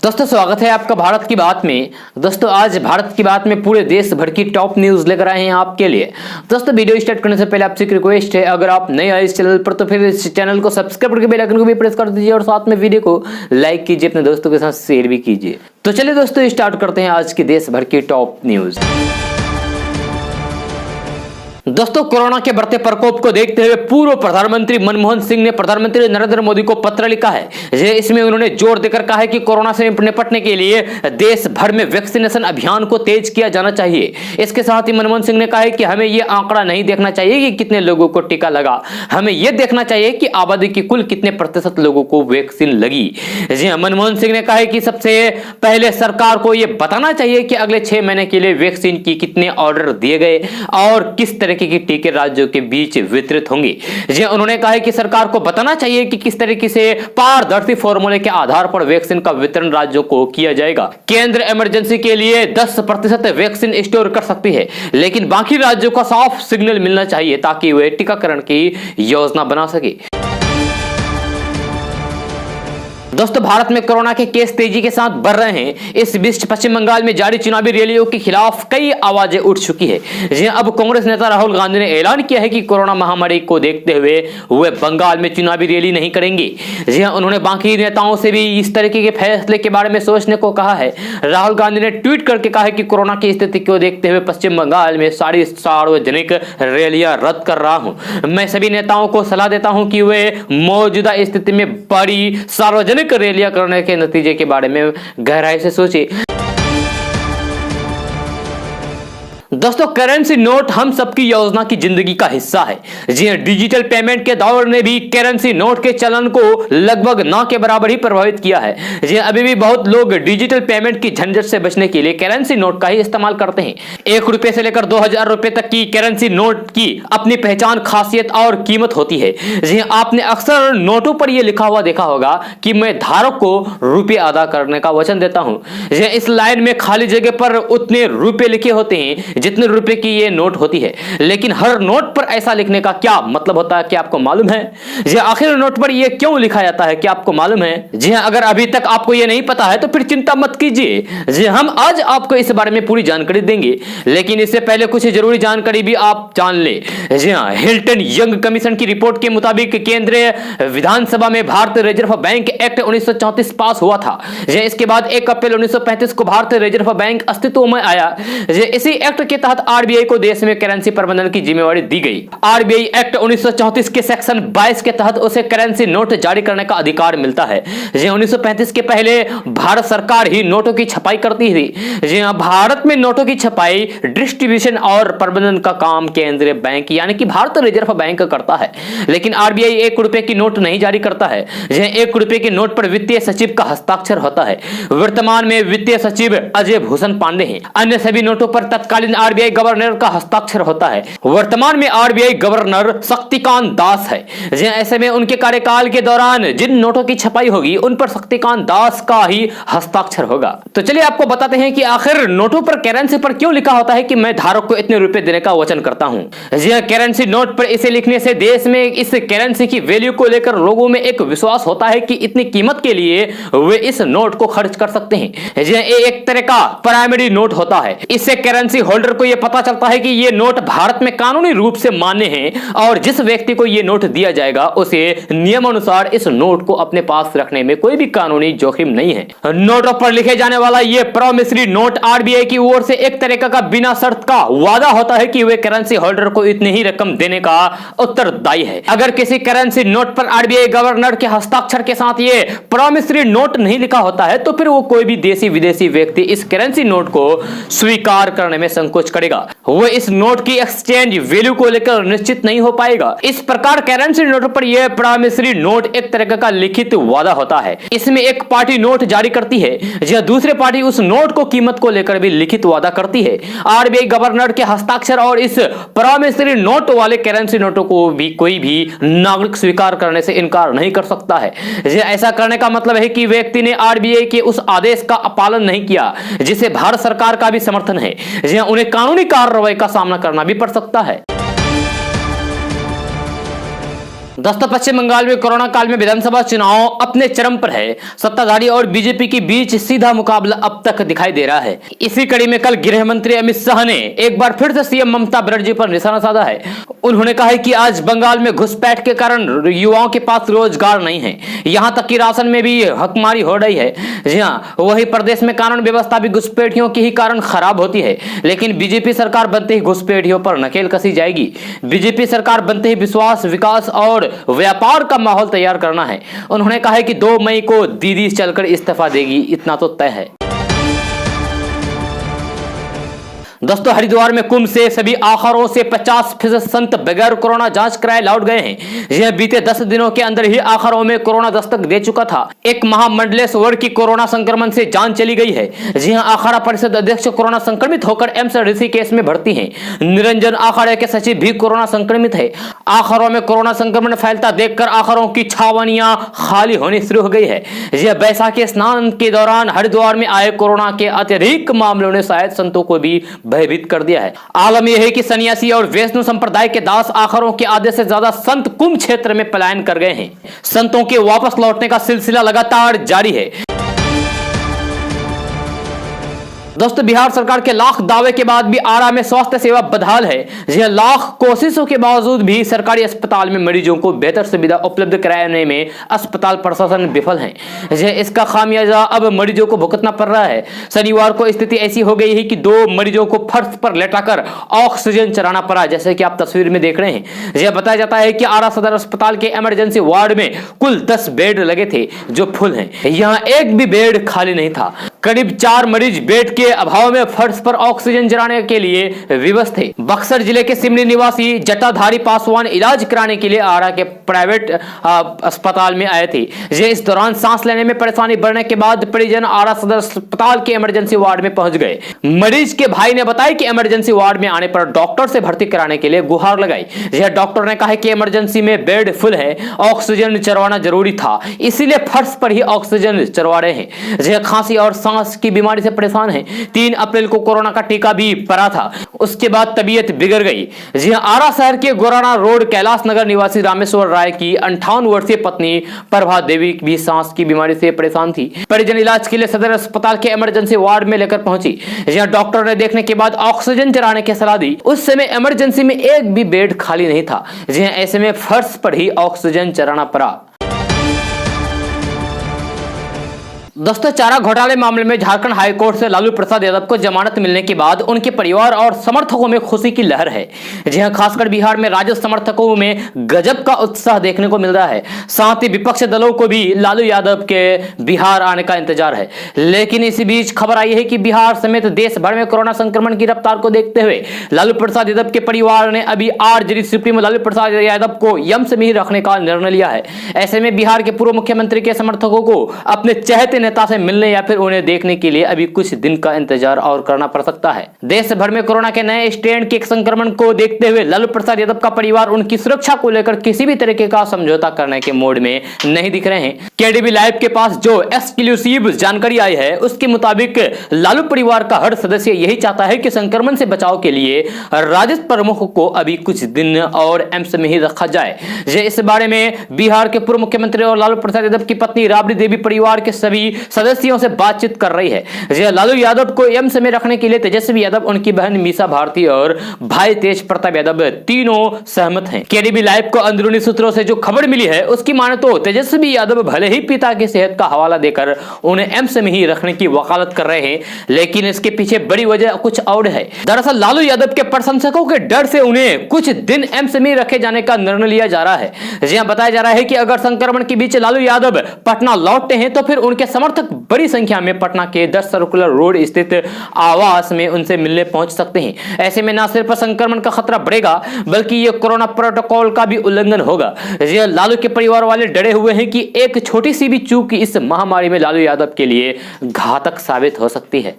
दोस्तों स्वागत है आपका भारत की बात में। दोस्तों आज भारत की बात में पूरे देश भर की टॉप न्यूज लेकर आए हैं आपके लिए। दोस्तों वीडियो स्टार्ट करने से पहले आपसे एक रिक्वेस्ट है, अगर आप नए आए इस चैनल पर तो फिर इस चैनल को सब्सक्राइब करके बेल आइकन को भी प्रेस कर दीजिए और साथ में वीडियो को लाइक कीजिए, अपने दोस्तों के साथ शेयर भी कीजिए। तो चलिए दोस्तों स्टार्ट करते हैं आज की देश भर की टॉप न्यूज। दोस्तों कोरोना के बढ़ते प्रकोप को देखते हुए पूर्व प्रधानमंत्री मनमोहन सिंह ने प्रधानमंत्री नरेंद्र मोदी को पत्र लिखा है। इसमें उन्होंने जोर देकर कहा है कि कोरोना से निपटने के लिए देश भर में वैक्सीनेशन अभियान को तेज किया जाना चाहिए। इसके साथ ही मनमोहन सिंह ने कहा है कि हमें यह आंकड़ा नहीं देखना चाहिए कि कितने लोगों को टीका लगा, हमें यह देखना चाहिए कि आबादी की कुल कितने प्रतिशत लोगों को वैक्सीन लगी। जी हाँ, मनमोहन सिंह ने कहा है कि सबसे पहले सरकार को यह बताना चाहिए कि अगले 6 महीने के लिए वैक्सीन की कितने ऑर्डर दिए गए और किस तरह की टीके राज्यों के बीच वितरित होंगे। जी उन्होंने कहा है कि सरकार को बताना चाहिए कि किस तरीके से पारदर्शी फॉर्मूले के आधार पर वैक्सीन का वितरण राज्यों को किया जाएगा। केंद्र इमरजेंसी के लिए 10% वैक्सीन स्टोर कर सकती है, लेकिन बाकी राज्यों को साफ सिग्नल मिलना चाहिए ताकि वे टीकाकरण की योजना बना सके। दोस्तों भारत में कोरोना के केस तेजी के साथ बढ़ रहे हैं। इस बीच पश्चिम बंगाल में जारी चुनावी रैलियों के खिलाफ कई आवाजें उठ चुकी है। जी अब कांग्रेस नेता राहुल गांधी ने ऐलान किया है कि कोरोना महामारी को देखते हुए वे बंगाल में चुनावी रैली नहीं करेंगे। जी हाँ, उन्होंने बाकी नेताओं से भी इस तरीके के फैसले के बारे में सोचने को कहा है। राहुल गांधी ने ट्वीट करके कहा है कि कोरोना की स्थिति को देखते हुए पश्चिम बंगाल में सारी सार्वजनिक रैलियां रद्द कर रहा हूं। मैं सभी नेताओं को सलाह देता हूं कि वे मौजूदा स्थिति में बड़ी सार्वजनिक रैलियां करने के नतीजे के बारे में गहराई से सोचे। दोस्तों करेंसी नोट हम सबकी योजना की जिंदगी का हिस्सा है। जी हां, डिजिटल पेमेंट के दौर ने भी करेंसी नोट के चलन को लगभग न के बराबर ही प्रभावित किया है। जी अभी भी बहुत लोग डिजिटल पेमेंट की झंझट से बचने के लिए करेंसी नोट का ही इस्तेमाल करते हैं। 1 रुपए से लेकर 2000 रुपए तक की करेंसी नोट की अपनी पहचान, खासियत और कीमत होती है। जी आपने अक्सर नोटों पर यह लिखा हुआ देखा होगा कि मैं धारक को रुपये अदा करने का वचन देता हूं। जी इस लाइन में खाली जगह पर उतने रुपए लिखे होते हैं जितने रुपए की ये नोट होती है, लेकिन हर नोट पर ऐसा लिखने का क्या मतलब होता है कि आपको मालूम है? जी आखिर नोट पर ये क्यों लिखा जाता है कि आपको मालूम है? जी हां, अगर अभी तक आपको ये नहीं पता है तो फिर चिंता मत कीजिए। जी हम आज आपको इस बारे में पूरी जानकारी देंगे, लेकिन इससे पहले कुछ जरूरी जानकारी भी आप जान ले। जी हां, हिल्टन यंग कमीशन की रिपोर्ट के मुताबिक केंद्रीय विधानसभा में भारतीय रिजर्व बैंक एक्ट 1934 पास हुआ था। जी इसके बाद 1 अप्रैल 1935 को भारतीय रिजर्व बैंक अस्तित्व में आया। जी इसी एक्ट के तहत आरबीआई को देश में करेंसी प्रबंधन की जिम्मेवारी दी गई। आरबीआई एक्ट 1934 के सेक्शन 22 के तहत उसे करेंसी नोट जारी करने का अधिकार मिलता है। जी 1935 के पहले भारत सरकार ही नोटों की छपाई करती थी। जी हां, भारत में नोटों की छपाई, डिस्ट्रीब्यूशन और प्रबंधन का काम केंद्रीय बैंक यानी कि भारतीय रिजर्व बैंक करता है, लेकिन आरबीआई 1 रुपए की नोट नहीं जारी करता है। जी 1 रुपए की नोट पर वित्तीय सचिव का हस्ताक्षर होता है। वर्तमान में वित्तीय सचिव अजय भूषण पांडे हैं। अन्य सभी नोटों पर तत्कालीन आरबीआई गवर्नर का हस्ताक्षर होता है। वर्तमान में आरबीआई गवर्नर शक्तिकांत दास है। ऐसे में उनके कार्यकाल के दौरान जिन नोटों की छपाई होगी उन पर शक्तिकांत दास का ही हस्ताक्षर होगा। तो चलिए आपको बताते हैं कि आखिर नोटों पर करेंसी पर क्यों लिखा होता है कि मैं धारक को इतने रुपए देने का वचन करता हूं। जी करेंसी नोट पर इसे लिखने से देश में इस करेंसी की वैल्यू को लेकर लोगों में एक विश्वास होता है कि इतनी कीमत के लिए वे इस नोट को खर्च कर सकते हैं। जी एक तरह का प्राइमरी नोट होता है। इससे करेंसी होल्डर को यह पता चलता है कि ये नोट भारत में कानूनी रूप से मान्य हैं और जिस व्यक्ति को ये नोट दिया जाएगा उसे नियमानुसार इस नोट को अपने पास रखने में कोई भी कानूनी जोखिम नहीं है। नोटों पर लिखे जाने वाला ये प्रॉमिसरी नोट आरबीआई की ओर से एक तरीका का बिना शर्त का वादा होता है कि वे करेंसी होल्डर को इतनी ही रकम देने का उत्तरदायी है। अगर किसी करेंसी नोट पर आरबीआई गवर्नर के हस्ताक्षर के साथ ये प्रॉमिसरी नोट नहीं लिखा होता है तो फिर वो कोई भी देशी विदेशी व्यक्ति इस करेंसी नोट को स्वीकार करने में संकोच करेगा। वो इस नोट की एक्सचेंज वैल्यू को लेकर निश्चित नहीं हो पाएगा। इस प्रकार करेंसी नोट पर यह प्रॉमिसरी नोट एक तरह का लिखित वादा होता है। इसमें एक पार्टी नोट जारी करती है, जहां दूसरी पार्टी उस नोट को कीमत को लेकर भी लिखित वादा करती है। आरबीआई गवर्नर के हस्ताक्षर और इस प्रॉमिसरी नोट वाले करेंसी नोटों को भी कोई भी नागरिक स्वीकार करने से इनकार नहीं कर सकता है। ऐसा करने का मतलब है कि व्यक्ति ने आरबीआई के उस आदेश का पालन नहीं किया जिसे भारत सरकार का भी समर्थन है। उन्हें कानूनी कार्रवाई का सामना करना भी पड़ सकता है। दोस्तों पश्चिम बंगाल में कोरोना काल में विधानसभा चुनाव अपने चरम पर है। सत्ताधारी और बीजेपी के बीच सीधा मुकाबला अब तक दिखाई दे रहा है। इसी कड़ी में कल गृह मंत्री अमित शाह ने एक बार फिर से सीएम ममता बनर्जी पर निशाना साधा है। उन्होंने कहा है कि आज बंगाल में घुसपैठ के कारण युवाओं के पास रोजगार नहीं है, यहां तक कि राशन में भी हकमारी हो रही है। जी हाँ, वही प्रदेश में कानून व्यवस्था भी घुसपैठियों के ही कारण खराब होती है। लेकिन बीजेपी सरकार बनते ही घुसपैठियों पर नकेल कसी जाएगी। बीजेपी सरकार बनते ही विश्वास, विकास और व्यापार का माहौल तैयार करना है। उन्होंने कहा है कि 2 मई को दीदी चलकर इस्तीफा देगी, इतना तो तय है। दोस्तों हरिद्वार में कुंभ से सभी आखरों से 50% संत बगैर कोरोना जांच कराए लौट गए हैं। यह बीते 10 दिनों के अंदर ही आखरों में कोरोना दस्तक दे चुका था। एक महामंडलेश्वर की कोरोना संक्रमण से जान चली गई है। जी हां, आखड़ा परिषद अध्यक्ष कोरोना संक्रमित होकर एम्स ऋषिकेश में भर्ती हैं। निरंजन आखड़े के सचिव भी कोरोना संक्रमित है। आखरों में कोरोना संक्रमण फैलता देखकर आखरों की छावनियां खाली होनी शुरू हो गई है। यह बैसाखी स्नान के दौरान हरिद्वार में आए कोरोना के अत्यधिक मामलों ने शायद संतों को भी भयभीत कर दिया है। आलम यह है कि सन्यासी और वैष्णव संप्रदाय के दास आखरों के आधे से ज्यादा संत कुंभ क्षेत्र में पलायन कर गए हैं। संतों के वापस लौटने का सिलसिला लगातार जारी है। दोस्तों बिहार सरकार के लाख दावे के बाद भी आरा में स्वास्थ्य सेवा बदहाल है। यह लाख कोशिशों के बावजूद भी सरकारी अस्पताल में मरीजों को बेहतर सुविधा उपलब्ध कराने में अस्पताल प्रशासन विफल है। यह इसका खामियाजा अब मरीजों को भुगतना पड़ रहा है। शनिवार को स्थिति ऐसी हो गई है कि 2 मरीजों को फर्श पर लेटाकर ऑक्सीजन चलाना पड़ा, जैसे कि आप तस्वीर में देख रहे हैं। यह बताया जाता है कि आरा सदर अस्पताल के इमरजेंसी वार्ड में कुल 10 बेड लगे थे जो फुल हैं। यहाँ एक भी बेड खाली नहीं था। करीब 4 मरीज बेड के अभाव में फर्श पर ऑक्सीजन चलाने के लिए विवश थे। बक्सर जिले के सिमरी निवासी जटाधारी पासवान इलाज कराने के लिए आरा के प्राइवेट अस्पताल में आए थे। ये इस दौरान सांस लेने में परेशानी बढ़ने के बाद परिजन आरा सदर अस्पताल के इमरजेंसी वार्ड में पहुंच गए। मरीज के भाई ने बताया कि इमरजेंसी वार्ड में आने पर डॉक्टर से भर्ती कराने के लिए गुहार लगाई। यह डॉक्टर ने कहा कि इमरजेंसी में बेड फुल है, ऑक्सीजन चलवाना जरूरी था, इसीलिए फर्श पर ही ऑक्सीजन चलवा रहे हैं। यह खांसी और सांस की बीमारी से परेशान है। 3 अप्रैल को कोरोना का टीका भी पड़ा था, उसके बाद तबीयत बिगड़ गई। जी हां, आरा शहर के गोराना रोड कैलाश नगर निवासी रामेश्वर राय की 58 वर्षीय पत्नी प्रभा देवी भी सांस की बीमारी से परेशान थी। परिजन इलाज के लिए सदर अस्पताल के इमरजेंसी वार्ड में लेकर पहुंची। जहां डॉक्टर ने देखने के बाद ऑक्सीजन चलाने की सलाह दी। उस समय इमरजेंसी में एक भी बेड खाली नहीं था। जी हां, ऐसे में फर्श पर ही ऑक्सीजन चलाना पड़ा। दोस्तों चारा घोटाले मामले में झारखंड हाईकोर्ट से लालू प्रसाद यादव को जमानत मिलने के बाद उनके परिवार और समर्थकों में खुशी की लहर है। जी हां, खासकर बिहार में राजद समर्थकों में गजब का उत्साह देखने को मिल रहा है। साथ ही विपक्षी दलों को भी लालू यादव के बिहार आने का इंतजार है। लेकिन इसी बीच खबर आई है कि बिहार समेत देश भर में कोरोना संक्रमण की रफ्तार को देखते हुए लालू प्रसाद यादव के परिवार ने अभी आरजेडी सुप्रीमो लालू प्रसाद यादव को यम से ही रखने का निर्णय लिया है। ऐसे में बिहार के पूर्व मुख्यमंत्री के समर्थकों को अपने चहेते नेता से मिलने या फिर उन्हें देखने के लिए अभी कुछ दिन का इंतजार और करना पड़ सकता है। देश भर में कोरोना के नए स्ट्रेन के संक्रमण को देखते हुए लालू प्रसाद यादव का परिवार उनकी सुरक्षा को लेकर किसी भी तरीके का समझौता करने के मूड में नहीं दिख रहे हैं। केडीबी लाइव के पास जो एक्सक्लूसिव जानकारी आई है उसके मुताबिक लालू परिवार का हर सदस्य यही चाहता है कि संक्रमण से बचाव के लिए राजद प्रमुख को अभी कुछ दिन और एम्स में ही रखा जाए। इस बारे में बिहार के पूर्व मुख्यमंत्री और लालू प्रसाद यादव की पत्नी राबड़ी देवी परिवार के सभी सदस्यों से बातचीत कर रही है। लालू यादव को एम्स में रखने के लिए तेजस्वी यादव, उनकी बहन मीसा भारती और भाई तेज प्रताप यादव तीनों सहमत हैं। केडीबी लाइव को अंदरूनी सूत्रों से जो खबर मिली है उसकी माने तो तेजस्वी यादव भले ही पिता की सेहत का हवाला देकर उन्हें एम्स में ही रखने की वकालत कर रहे हैं, लेकिन इसके पीछे बड़ी वजह कुछ और है। दरअसल लालू यादव के प्रशंसकों के डर से उन्हें कुछ दिन एम्स में रखे जाने का निर्णय लिया जा रहा है। जहां बताया जा रहा है कि अगर संक्रमण के बीच लालू यादव पटना लौटते हैं तो फिर उनके समर्थक बड़ी संख्या में पटना के 10 सर्कुलर रोड स्थित आवास में उनसे मिलने पहुंच सकते हैं। ऐसे में न सिर्फ संक्रमण का खतरा बढ़ेगा बल्कि ये कोरोना प्रोटोकॉल का भी उल्लंघन होगा। लालू के परिवार वाले डरे हुए हैं कि एक छोटी सी भी चूक इस महामारी में लालू यादव के लिए घातक साबित हो सकती है।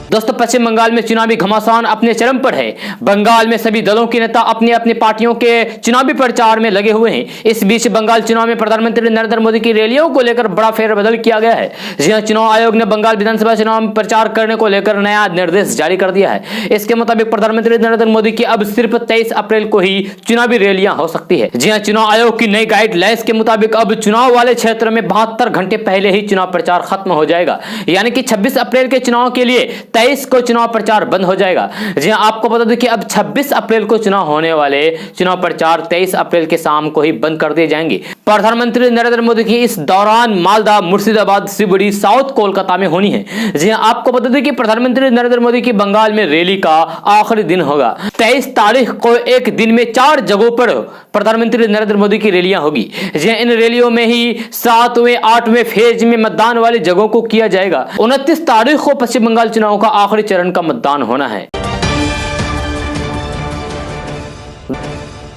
दोस्तों पश्चिम बंगाल में चुनावी घमासान अपने चरम पर है। बंगाल में सभी दलों के नेता अपने अपने पार्टियों के चुनावी प्रचार में लगे हुए हैं। इस बीच बंगाल चुनाव में प्रधानमंत्री नरेंद्र मोदी की रैलियों को लेकर बड़ा फेरबदल किया गया है। जी हां, चुनाव आयोग ने बंगाल विधानसभा चुनाव में प्रचार करने को लेकर नया निर्देश जारी कर दिया है। इसके मुताबिक प्रधानमंत्री नरेंद्र मोदी की अब सिर्फ 23 अप्रैल को ही चुनावी रैलियां हो सकती है। जी हां, चुनाव आयोग की नई गाइडलाइंस के मुताबिक अब चुनाव वाले क्षेत्र में 72 घंटे पहले ही चुनाव प्रचार खत्म हो जाएगा, यानी कि 26 अप्रैल के चुनाव के लिए 23 को चुनाव प्रचार बंद हो जाएगा। जी हां, आपको बता दें कि अब 26 अप्रैल को चुनाव होने वाले चुनाव प्रचार 23 अप्रैल के शाम को ही बंद कर दिए जाएंगे। प्रधानमंत्री नरेंद्र मोदी की इस दौरान मालदा, मुर्शिदाबाद, शिवड़ी, साउथ कोलकाता में होनी है। जी हां, आपको बता दें कि प्रधानमंत्री नरेंद्र मोदी की बंगाल में रैली का आखिरी दिन होगा। 23 तारीख को एक दिन में 4 जगहों पर प्रधानमंत्री नरेंद्र मोदी की रैलियां होगी। जी हां, इन रैलियों में ही 7वें 8वें फेज में मतदान वाली जगहों को किया जाएगा। 29 तारीख को पश्चिम बंगाल चुनाव का आखिरी चरण का मतदान होना है।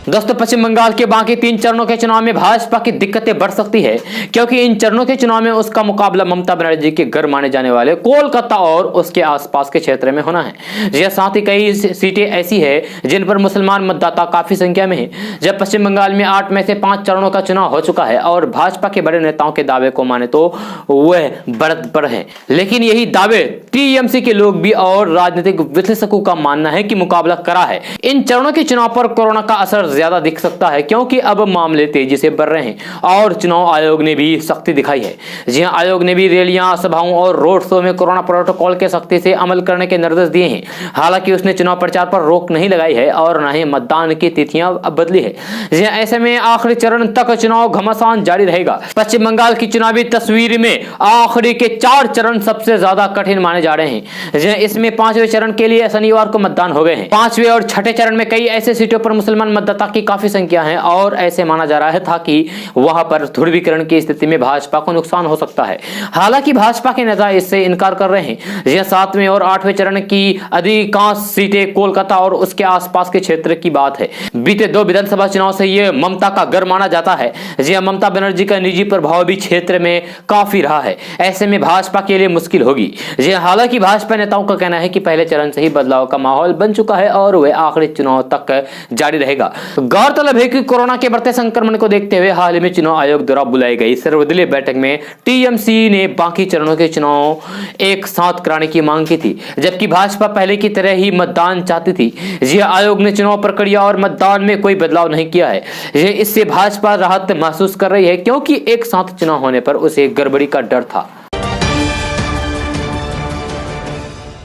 दोस्तों पश्चिम बंगाल के बाकी 3 चरणों के चुनाव में भाजपा की दिक्कतें बढ़ सकती है, क्योंकि इन चरणों के चुनाव में उसका मुकाबला ममता बनर्जी के घर माने जाने वाले कोलकाता और उसके आसपास के क्षेत्र में होना है। यह साथ ही कई सीटें ऐसी है जिन पर मुसलमान मतदाता काफी संख्या में है। जब पश्चिम बंगाल में 8 में से 5 चरणों का चुनाव हो चुका है और भाजपा के बड़े नेताओं के दावे को माने तो वह बढ़त पर है, लेकिन यही दावे टीएमसी के लोग भी और राजनीतिक विश्लेषकों का मानना है कि मुकाबला करा है। इन चरणों के चुनाव पर कोरोना का असर ज्यादा दिख सकता है, क्योंकि अब मामले तेजी से बढ़ रहे हैं और चुनाव आयोग ने भी सख्ती दिखाई है। जी हां, आयोग ने भी रैलियां, सभाओं और रोड शो में कोरोना प्रोटोकॉल के सख्ती से अमल करने के निर्देश दिए हैं। हालांकि उसने चुनाव प्रचार पर रोक नहीं लगाई है और न ही मतदान की तिथियां बदली है। जी हां, ऐसे में आखिरी चरण तक चुनाव घमासान जारी रहेगा। पश्चिम बंगाल की चुनावी तस्वीर में आखिरी के 4 चरण सबसे ज्यादा कठिन माने जा रहे हैं। जी हां, इसमें 5वें चरण के लिए शनिवार को मतदान हो गए हैं। 5वें और 6ठे चरण में कई ऐसे सीटों पर मुसलमान मतदाता की काफी संख्या है और ऐसे माना जा रहा था कि वहां पर ध्रुवीकरण की स्थिति में भाजपा को नुकसान हो सकता है। हालांकि भाजपा के नेता इससे इनकार कर रहे हैं। यह 7वें और 8वें चरण की अधिकांश सीटें कोलकाता और उसके आसपास के क्षेत्र की बात है। बीते 2 विधानसभा चुनाव से यह ममता का घर माना जाता है। यह ममता बनर्जी का निजी प्रभाव भी क्षेत्र में काफी रहा है। ऐसे में भाजपा के लिए मुश्किल होगी। हालांकि भाजपा नेताओं का कहना है कि पहले चरण से ही बदलाव का माहौल बन चुका है और वह आखिरी चुनाव तक जारी रहेगा। गौरतलब है कि कोरोना के बढ़ते संक्रमण को देखते हुए हाल ही में चुनाव आयोग द्वारा बुलाई गई सर्वदलीय बैठक में टीएमसी ने बाकी चरणों के चुनाव एक साथ कराने की मांग की थी, जबकि भाजपा पहले की तरह ही मतदान चाहती थी। यह आयोग ने चुनाव प्रक्रिया और मतदान में कोई बदलाव नहीं किया है। इससे भाजपा राहत महसूस कर रही है, क्योंकि एक साथ चुनाव होने पर उसे गड़बड़ी का डर था।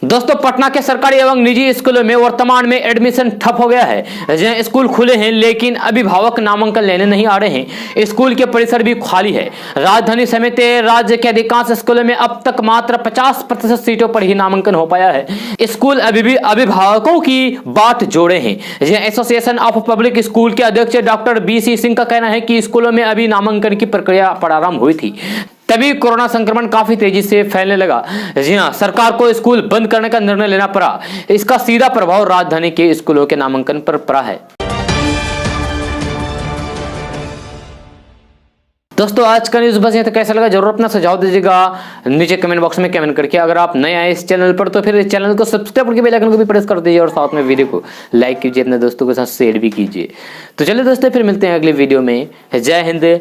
दोस्तों पटना के सरकारी एवं निजी स्कूलों में वर्तमान में एडमिशन ठप हो गया है। स्कूल खुले हैं लेकिन अभिभावक नामांकन लेने नहीं आ रहे हैं। स्कूल के परिसर भी खाली है। राजधानी समेत राज्य के अधिकांश स्कूलों में अब तक मात्र 50% सीटों पर ही नामांकन हो पाया है। स्कूल अभी भी अभिभावकों की बात जोड़े हैं। एसोसिएशन ऑफ पब्लिक स्कूल के अध्यक्ष डॉक्टर BC सिंह का कहना है कि स्कूलों में अभी नामांकन की प्रक्रिया प्रारंभ हुई थी, तभी कोरोना संक्रमण काफी तेजी से फैलने लगा। जी हां, सरकार को स्कूल बंद करने का निर्णय लेना पड़ा। इसका सीधा प्रभाव राजधानी के स्कूलों के नामांकन पर पड़ा है। दोस्तों आज का न्यूज़ बस ये तो कैसा लगा जरूर अपना सुझाव दीजिएगा नीचे कमेंट बॉक्स में कमेंट करके। अगर आप नए आए इस चैनल पर तो फिर इस चैनल को सब्सक्राइब करके बेल आइकन को भी प्रेस कर दीजिए और साथ में वीडियो को लाइक कीजिए, अपने दोस्तों के साथ शेयर भी कीजिए। तो चलिए दोस्तों फिर मिलते हैं अगले वीडियो में। जय हिंद।